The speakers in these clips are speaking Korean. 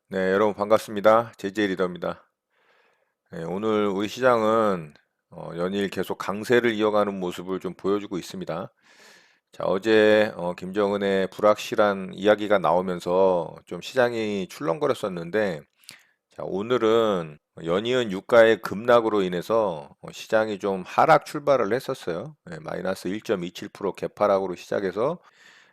네, 여러분 반갑습니다. 제이제이 리더입니다. 네, 오늘 우리 시장은 연일 계속 강세를 이어가는 모습을 좀 보여주고 있습니다. 자, 어제 김정은의 불확실한 이야기가 나오면서 좀 시장이 출렁거렸었는데, 자, 오늘은 연이은 유가의 급락으로 인해서 시장이 좀 하락 출발을 했었어요. 네, 마이너스 1.27% 개파락으로 시작해서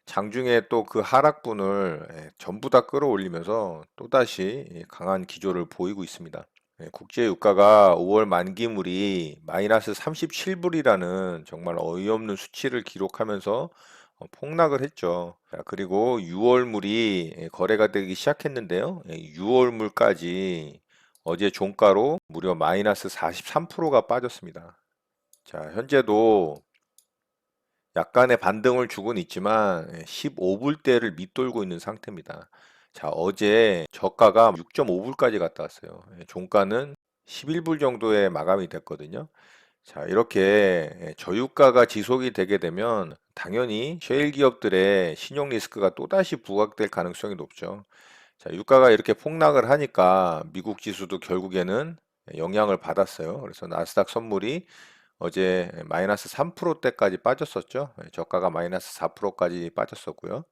장중에 또 그 하락분을 전부 다 끌어올리면서 또다시 강한 기조를 보이고 있습니다. 국제 유가가 5월 만기물이 마이너스 37불이라는 정말 어이없는 수치를 기록하면서 폭락을 했죠. 자, 그리고 6월물이 거래가 되기 시작했는데요. 6월물까지 어제 종가로 무려 마이너스 43%가 빠졌습니다. 자, 현재도 약간의 반등을 주고는 있지만 15불대를 밑돌고 있는 상태입니다. 자, 어제 저가가 6.5불까지 갔다 왔어요. 종가는 11불 정도에 마감이 됐거든요. 자, 이렇게 저유가가 지속이 되게 되면 당연히 셰일 기업들의 신용 리스크가 또다시 부각될 가능성이 높죠. 자, 유가가 이렇게 폭락을 하니까 미국 지수도 결국에는 영향을 받았어요. 그래서 나스닥 선물이 어제 마이너스 3%대까지 빠졌었죠. 저가가 마이너스 4%까지 빠졌었고요.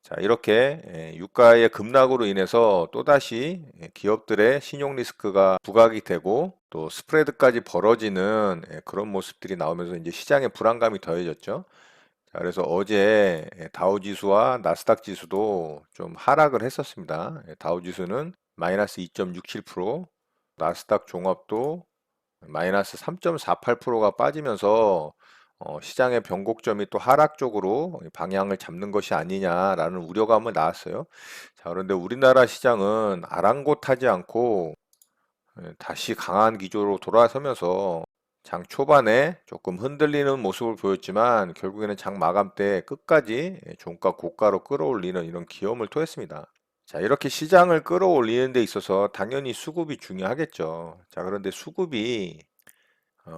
자, 이렇게 유가의 급락으로 인해서 또다시 기업들의 신용 리스크가 부각이 되고 또 스프레드까지 벌어지는 그런 모습들이 나오면서 이제 시장의 불안감이 더해졌죠. 자, 그래서 어제 다우 지수와 나스닥 지수도 좀 하락을 했었습니다. 다우 지수는 마이너스 2.67%, 나스닥 종합도 마이너스 3.48%가 빠지면서 시장의 변곡점이 또 하락 쪽으로 방향을 잡는 것이 아니냐라는 우려감을 낳았어요. 자, 그런데 우리나라 시장은 아랑곳하지 않고 다시 강한 기조로 돌아서면서 장 초반에 조금 흔들리는 모습을 보였지만 결국에는 장 마감 때 끝까지 종가 고가로 끌어올리는 이런 기염을 토했습니다. 자, 이렇게 시장을 끌어올리는 데 있어서 당연히 수급이 중요하겠죠. 자, 그런데 수급이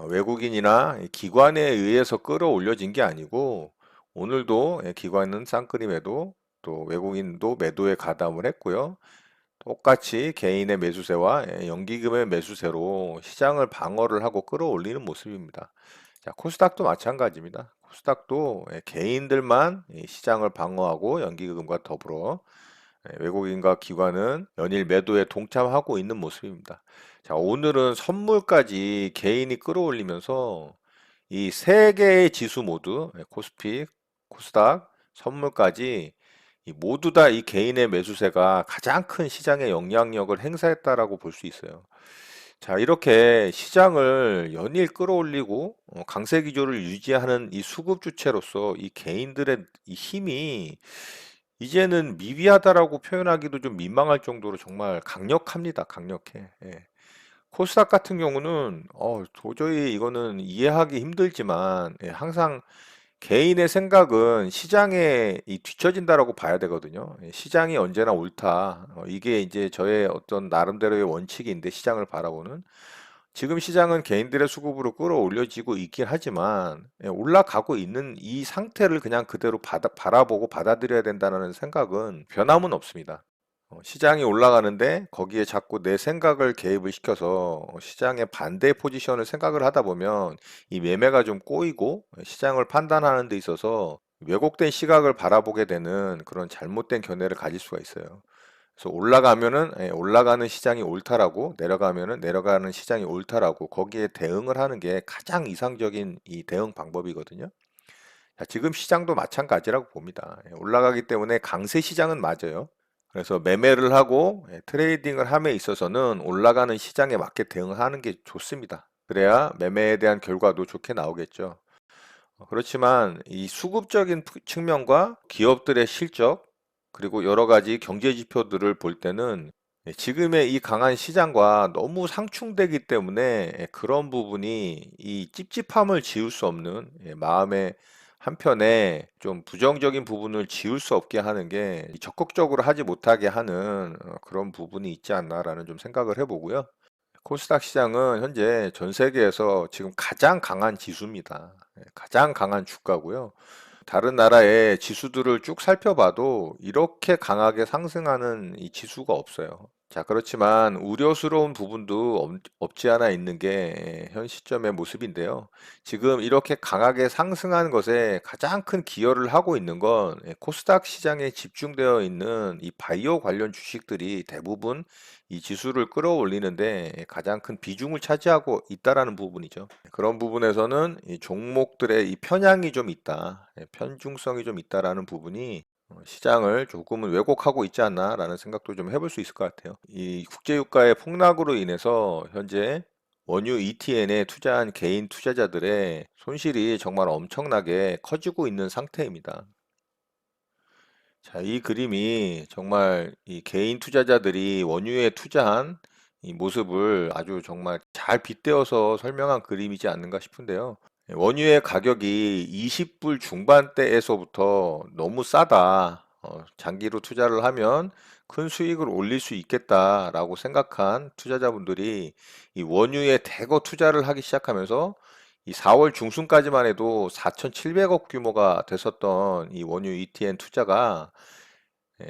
외국인이나 기관에 의해서 끌어올려진 게 아니고 오늘도 기관은 쌍끌임에도 또 외국인도 매도에 가담을 했고요. 똑같이 개인의 매수세와 연기금의 매수세로 시장을 방어를 하고 끌어올리는 모습입니다. 자, 코스닥도 마찬가지입니다. 코스닥도 개인들만 이 시장을 방어하고 연기금과 더불어 외국인과 기관은 연일 매도에 동참하고 있는 모습입니다. 자, 오늘은 선물까지 개인이 끌어올리면서 이 세 개의 지수 모두 코스피, 코스닥, 선물까지 이 모두 다 이 개인의 매수세가 가장 큰 시장의 영향력을 행사했다라고 볼 수 있어요. 자, 이렇게 시장을 연일 끌어올리고 강세 기조를 유지하는 이 수급 주체로서 이 개인들의 이 힘이 이제는 미비하다라고 표현하기도 좀 민망할 정도로 정말 강력합니다. 강력해. 예. 코스닥 같은 경우는 도저히 이거는 이해하기 힘들지만 항상 개인의 생각은 시장에 뒤처진다라고 봐야 되거든요. 시장이 언제나 옳다. 이게 이제 저의 어떤 나름대로의 원칙인데 시장을 바라보는. 지금 시장은 개인들의 수급으로 끌어올려지고 있긴 하지만 올라가고 있는 이 상태를 그냥 그대로 바라보고 받아들여야 된다는 생각은 변함은 없습니다. 시장이 올라가는데 거기에 자꾸 내 생각을 개입을 시켜서 시장의 반대 포지션을 생각을 하다 보면 이 매매가 좀 꼬이고 시장을 판단하는 데 있어서 왜곡된 시각을 바라보게 되는 그런 잘못된 견해를 가질 수가 있어요. 그래서 올라가면은 올라가는 시장이 옳다라고 내려가면은 내려가는 시장이 옳다라고 거기에 대응을 하는 게 가장 이상적인 이 대응 방법이거든요. 자, 지금 시장도 마찬가지라고 봅니다. 올라가기 때문에 강세 시장은 맞아요. 그래서 매매를 하고 트레이딩을 함에 있어서는 올라가는 시장에 맞게 대응하는 게 좋습니다. 그래야 매매에 대한 결과도 좋게 나오겠죠. 그렇지만 이 수급적인 측면과 기업들의 실적 그리고 여러 가지 경제 지표들을 볼 때는 지금의 이 강한 시장과 너무 상충되기 때문에 그런 부분이 이 찝찝함을 지울 수 없는 마음의 한편에 좀 부정적인 부분을 지울 수 없게 하는 게 적극적으로 하지 못하게 하는 그런 부분이 있지 않나라는 좀 생각을 해보고요. 코스닥 시장은 현재 전 세계에서 지금 가장 강한 지수입니다. 가장 강한 주가고요. 다른 나라의 지수들을 쭉 살펴봐도 이렇게 강하게 상승하는 이 지수가 없어요. 자, 그렇지만 우려스러운 부분도 없지 않아 있는 게 현 시점의 모습인데요. 지금 이렇게 강하게 상승한 것에 가장 큰 기여를 하고 있는 건 코스닥 시장에 집중되어 있는 이 바이오 관련 주식들이 대부분 이 지수를 끌어올리는데 가장 큰 비중을 차지하고 있다라는 부분이죠. 그런 부분에서는 이 종목들의 이 편향이 좀 있다, 편중성이 좀 있다라는 부분이 시장을 조금은 왜곡하고 있지 않나라는 생각도 좀 해볼 수 있을 것 같아요. 이 국제유가의 폭락으로 인해서 현재 원유 ETN에 투자한 개인 투자자들의 손실이 정말 엄청나게 커지고 있는 상태입니다. 자, 이 그림이 정말 이 개인 투자자들이 원유에 투자한 이 모습을 아주 정말 잘 빗대어서 설명한 그림이지 않는가 싶은데요. 원유의 가격이 20불 중반대에서부터 너무 싸다. 장기로 투자를 하면 큰 수익을 올릴 수 있겠다라고 생각한 투자자분들이 이 원유에 대거 투자를 하기 시작하면서 이 4월 중순까지만 해도 4,700억 규모가 됐었던 이 원유 ETN 투자가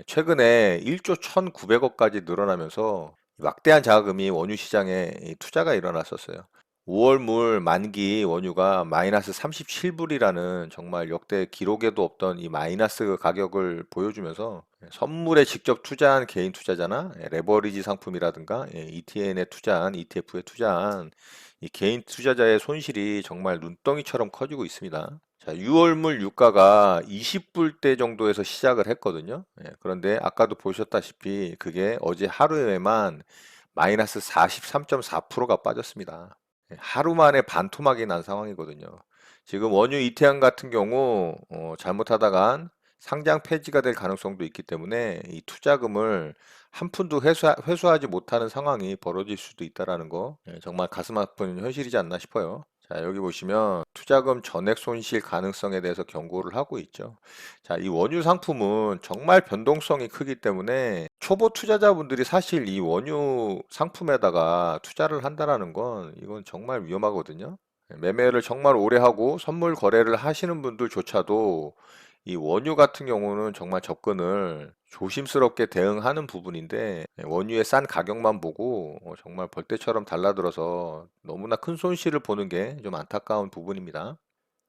최근에 1조 1,900억까지 늘어나면서 막대한 자금이 원유 시장에 투자가 일어났었어요. 5월물 만기 원유가 마이너스 37불이라는 정말 역대 기록에도 없던 이 마이너스 가격을 보여주면서 선물에 직접 투자한 개인 투자자나 레버리지 상품이라든가 ETN에 투자한 ETF에 투자한 이 개인 투자자의 손실이 정말 눈덩이처럼 커지고 있습니다. 자, 6월물 유가가 20불대 정도에서 시작을 했거든요. 그런데 아까도 보셨다시피 그게 어제 하루에만 마이너스 43.4%가 빠졌습니다. 하루 만에 반토막이 난 상황이거든요. 지금 원유 이태양 같은 경우 잘못하다간 상장 폐지가 될 가능성도 있기 때문에 이 투자금을 한 푼도 회수하지 못하는 상황이 벌어질 수도 있다라는 거 정말 가슴 아픈 현실이지 않나 싶어요. 자, 여기 보시면 투자금 전액 손실 가능성에 대해서 경고를 하고 있죠. 자, 이 원유 상품은 정말 변동성이 크기 때문에 초보 투자자분들이 사실 이 원유 상품에다가 투자를 한다라는 건 이건 정말 위험하거든요. 매매를 정말 오래 하고 선물 거래를 하시는 분들조차도 이 원유 같은 경우는 정말 접근을 조심스럽게 대응하는 부분인데 원유의 싼 가격만 보고 정말 벌떼처럼 달라들어서 너무나 큰 손실을 보는 게 좀 안타까운 부분입니다.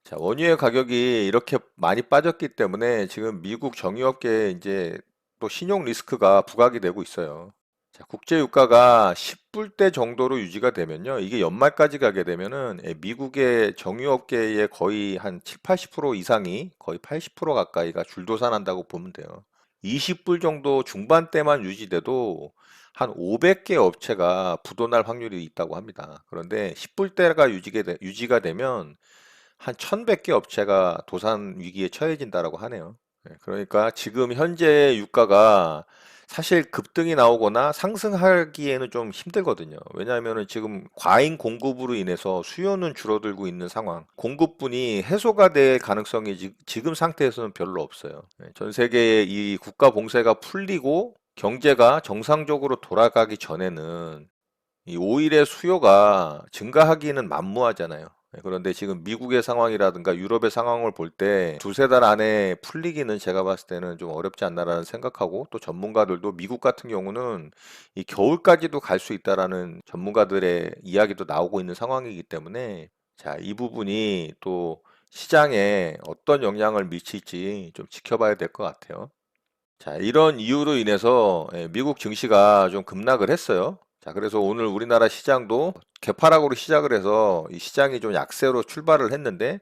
자, 원유의 가격이 이렇게 많이 빠졌기 때문에 지금 미국 정유업계에 이제 또 신용 리스크가 부각이 되고 있어요. 자, 국제 유가가 10불대 정도로 유지가 되면요. 이게 연말까지 가게 되면은 미국의 정유업계의 거의 한 7, 80% 이상이 거의 80% 가까이가 줄도산한다고 보면 돼요. 20불 정도 중반대만 유지돼도 한 500개 업체가 부도날 확률이 있다고 합니다. 그런데 10불대가 유지가 되면 한 1100개 업체가 도산 위기에 처해진다라고 하네요. 그러니까 지금 현재 유가가 사실 급등이 나오거나 상승하기에는 좀 힘들거든요. 왜냐하면 지금 과잉 공급으로 인해서 수요는 줄어들고 있는 상황, 공급분이 해소가 될 가능성이 지금 상태에서는 별로 없어요. 전 세계의 이 국가 봉쇄가 풀리고 경제가 정상적으로 돌아가기 전에는 이 오일의 수요가 증가하기는 만무하잖아요. 그런데 지금 미국의 상황이라든가 유럽의 상황을 볼 때 두세 달 안에 풀리기는 제가 봤을 때는 좀 어렵지 않나라는 생각하고 또 전문가들도 미국 같은 경우는 이 겨울까지도 갈 수 있다라는 전문가들의 이야기도 나오고 있는 상황이기 때문에 자, 이 부분이 또 시장에 어떤 영향을 미칠지 좀 지켜봐야 될 것 같아요. 자, 이런 이유로 인해서 미국 증시가 좀 급락을 했어요. 자, 그래서 오늘 우리나라 시장도 개파락으로 시작을 해서 이 시장이 좀 약세로 출발을 했는데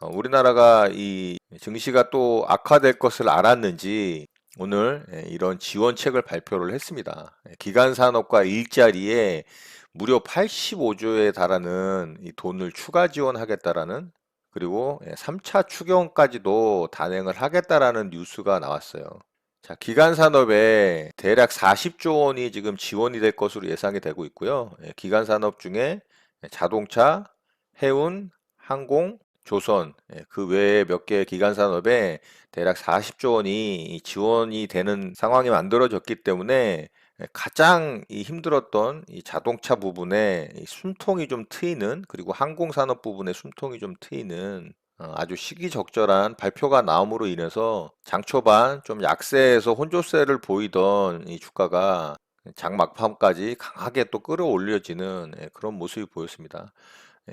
우리나라가 이 증시가 또 악화될 것을 알았는지 오늘 이런 지원책을 발표를 했습니다. 기간 산업과 일자리에 무려 85조에 달하는 이 돈을 추가 지원하겠다라는 그리고 3차 추경까지도 단행을 하겠다라는 뉴스가 나왔어요. 자, 기간 산업에 대략 40조 원이 지금 지원이 될 것으로 예상이 되고 있고요. 기간 산업 중에 자동차, 해운, 항공, 조선, 그 외에 몇 개의 기간 산업에 대략 40조 원이 지원이 되는 상황이 만들어졌기 때문에 가장 이 힘들었던 이 자동차 부분에 이 숨통이 좀 트이는 그리고 항공 산업 부분에 숨통이 좀 트이는 아주 시기적절한 발표가 나옴으로 인해서 장 초반 좀 약세에서 혼조세를 보이던 이 주가가 장 막판까지 강하게 또 끌어올려지는 그런 모습이 보였습니다.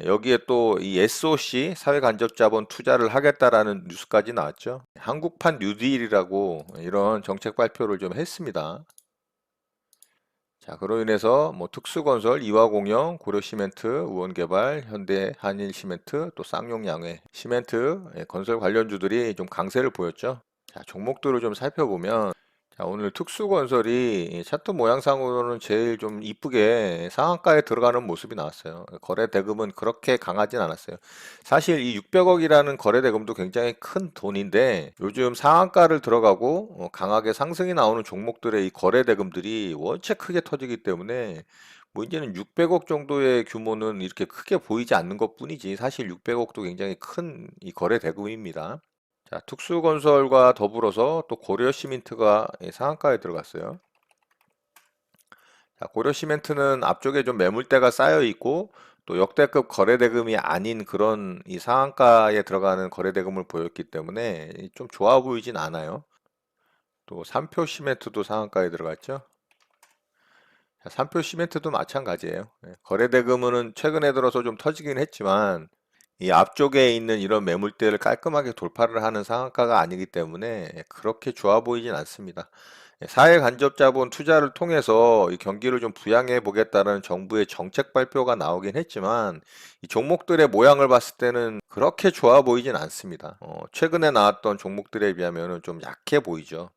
여기에 또 이 SOC 사회간접자본 투자를 하겠다라는 뉴스까지 나왔죠. 한국판 뉴딜이라고 이런 정책 발표를 좀 했습니다. 자, 그로 인해서 뭐 특수건설, 이화공영, 고려시멘트, 우원개발, 현대, 한일시멘트, 또 쌍용양해, 시멘트, 건설 관련주들이 좀 강세를 보였죠. 자, 종목들을 좀 살펴보면 자, 오늘 특수건설이 차트 모양상으로는 제일 좀 이쁘게 상한가에 들어가는 모습이 나왔어요. 거래 대금은 그렇게 강하진 않았어요. 사실 이 600억이라는 거래 대금도 굉장히 큰 돈인데 요즘 상한가를 들어가고 강하게 상승이 나오는 종목들의 이 거래 대금들이 원체 크게 터지기 때문에 뭐 이제는 600억 정도의 규모는 이렇게 크게 보이지 않는 것뿐이지 사실 600억도 굉장히 큰 이 거래 대금입니다. 자, 특수건설과 더불어서 또 고려시멘트가 상한가에 들어갔어요. 자, 고려시멘트는 앞쪽에 좀 매물대가 쌓여 있고 또 역대급 거래대금이 아닌 그런 이 상한가에 들어가는 거래대금을 보였기 때문에 좀 좋아 보이진 않아요. 또 삼표시멘트도 상한가에 들어갔죠. 자, 삼표시멘트도 마찬가지예요. 거래대금은 최근에 들어서 좀 터지긴 했지만 이 앞쪽에 있는 이런 매물대를 깔끔하게 돌파를 하는 상한가가 아니기 때문에 그렇게 좋아 보이진 않습니다. 사회 간접 자본 투자를 통해서 이 경기를 좀 부양해 보겠다는 정부의 정책 발표가 나오긴 했지만 이 종목들의 모양을 봤을 때는 그렇게 좋아 보이진 않습니다. 최근에 나왔던 종목들에 비하면 좀 약해 보이죠.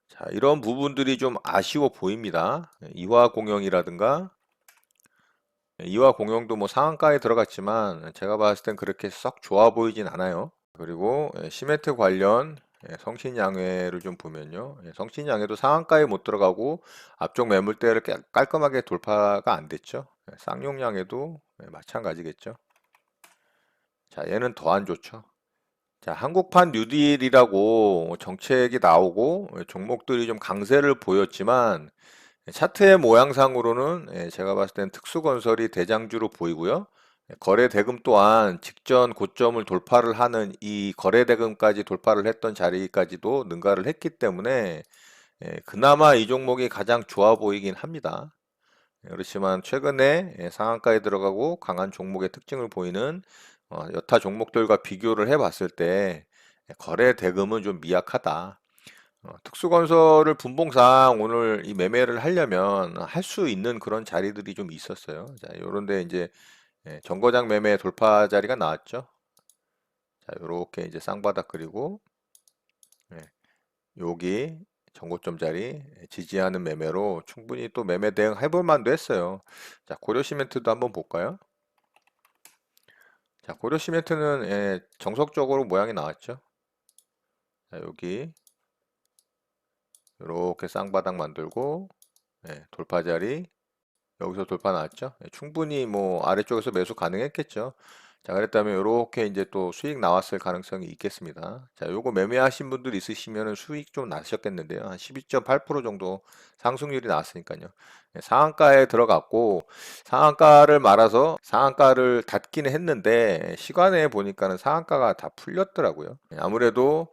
자, 이런 부분들이 좀 아쉬워 보입니다. 이화공영이라든가 이화공영도 뭐 상한가에 들어갔지만 제가 봤을 땐 그렇게 썩 좋아 보이진 않아요. 그리고 시멘트 관련 성신양해를 좀 보면요. 성신양해도 상한가에 못 들어가고 앞쪽 매물대를 깔끔하게 돌파가 안 됐죠. 쌍용양해도 마찬가지겠죠. 자, 얘는 더 안 좋죠. 자, 한국판 뉴딜이라고 정책이 나오고 종목들이 좀 강세를 보였지만 차트의 모양상으로는 제가 봤을 땐 특수건설이 대장주로 보이고요. 거래 대금 또한 직전 고점을 돌파를 하는 이 거래 대금까지 돌파를 했던 자리까지도 능가를 했기 때문에 그나마 이 종목이 가장 좋아 보이긴 합니다. 그렇지만 최근에 상한가에 들어가고 강한 종목의 특징을 보이는 여타 종목들과 비교를 해봤을 때 거래 대금은 좀 미약하다. 특수건설을 분봉상 오늘 이 매매를 하려면 할 수 있는 그런 자리들이 좀 있었어요. 자, 요런데 이제 정거장 매매 돌파 자리가 나왔죠. 자, 요렇게 이제 쌍바닥 그리고 예, 여기 정고점 자리 지지하는 매매로 충분히 또 매매 대응 해볼 만도 했어요. 자, 고려시멘트도 한번 볼까요? 자, 고려시멘트는 정석적으로 모양이 나왔죠. 자, 여기 이렇게 쌍바닥 만들고 돌파 자리 여기서 돌파 나왔죠. 충분히 뭐 아래쪽에서 매수 가능했겠죠. 자, 그랬다면 이렇게 이제 또 수익 나왔을 가능성이 있겠습니다. 자, 요거 매매하신 분들 있으시면 수익 좀 나셨겠는데요. 한 12.8% 정도 상승률이 나왔으니까요. 상한가에 들어갔고 상한가를 말아서 상한가를 닫기는 했는데 시간에 보니까는 상한가가 다 풀렸더라고요. 아무래도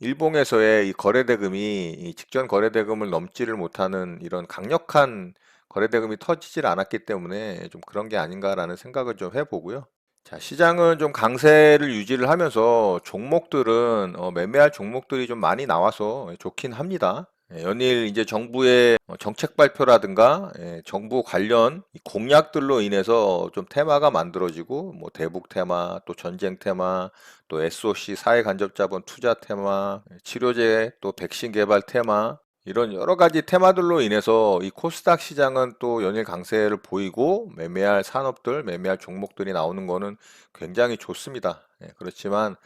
일봉에서의 이 거래대금이 이 직전 거래대금을 넘지를 못하는 이런 강력한 거래대금이 터지질 않았기 때문에 좀 그런 게 아닌가라는 생각을 좀 해보고요. 자, 시장은 좀 강세를 유지를 하면서 종목들은 매매할 종목들이 좀 많이 나와서 좋긴 합니다. 연일 이제 정부의 정책 발표라든가 정부 관련 이 공약들로 인해서 좀 테마가 만들어지고 뭐 대북 테마, 또 전쟁 테마, 또 SOC 사회 간접 자본 투자 테마, 치료제 또 백신 개발 테마 이런 여러 가지 테마들로 인해서 이 코스닥 시장은 또 연일 강세를 보이고 매매할 산업들, 매매할 종목들이 나오는 거는 굉장히 좋습니다. 그렇지만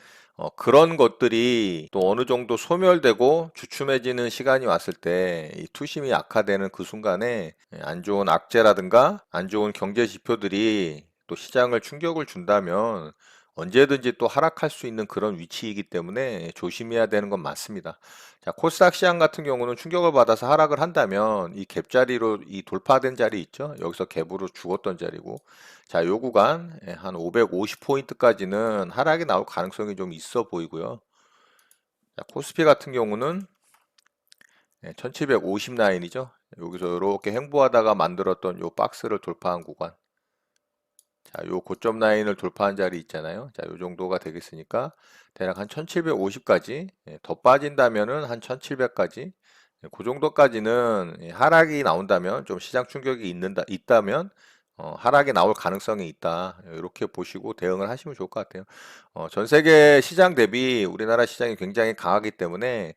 그런 것들이 또 어느 정도 소멸되고 주춤해지는 시간이 왔을 때 이 투심이 악화되는 그 순간에 안 좋은 악재라든가 안 좋은 경제 지표들이 또 시장을 충격을 준다면 언제든지 또 하락할 수 있는 그런 위치이기 때문에 조심해야 되는 건 맞습니다. 자, 코스닥 시장 같은 경우는 충격을 받아서 하락을 한다면 이 갭자리로 이 돌파된 자리 있죠? 여기서 갭으로 죽었던 자리고. 자, 요 구간 한 550포인트까지는 하락이 나올 가능성이 좀 있어 보이고요. 자, 코스피 같은 경우는 1750 라인이죠. 여기서 이렇게 횡보하다가 만들었던 요 박스를 돌파한 구간. 자, 요 고점 라인을 돌파한 자리 있잖아요. 자, 요 정도가 되겠으니까 대략 한 1750까지 더 빠진다면은 한 1700까지 그 정도까지는 하락이 나온다면 좀 시장 충격이 있다면 하락이 나올 가능성이 있다. 이렇게 보시고 대응을 하시면 좋을 것 같아요. 전 세계 시장 대비 우리나라 시장이 굉장히 강하기 때문에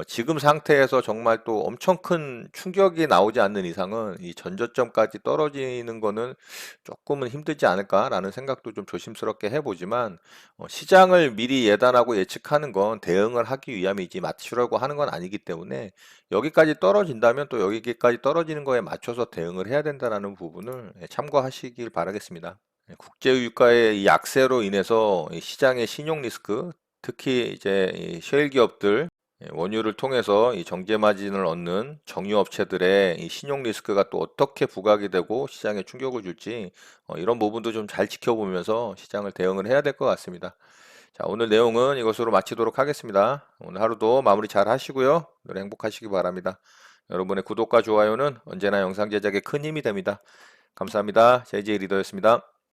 지금 상태에서 정말 또 엄청 큰 충격이 나오지 않는 이상은 이 전저점까지 떨어지는 거는 조금은 힘들지 않을까라는 생각도 좀 조심스럽게 해보지만 시장을 미리 예단하고 예측하는 건 대응을 하기 위함이지 맞추려고 하는 건 아니기 때문에 여기까지 떨어진다면 또 여기까지 떨어지는 거에 맞춰서 대응을 해야 된다라는 부분을 참고하시길 바라겠습니다. 국제유가의 이 약세로 인해서 이 시장의 신용 리스크, 특히 이제 이 셰일 기업들 원유를 통해서 이 정제 마진을 얻는 정유업체들의 이 신용 리스크가 또 어떻게 부각이 되고 시장에 충격을 줄지 이런 부분도 좀 잘 지켜보면서 시장을 대응을 해야 될 것 같습니다. 자, 오늘 내용은 이것으로 마치도록 하겠습니다. 오늘 하루도 마무리 잘 하시고요. 오늘 행복하시기 바랍니다. 여러분의 구독과 좋아요는 언제나 영상 제작에 큰 힘이 됩니다. 감사합니다. JJ 리더였습니다.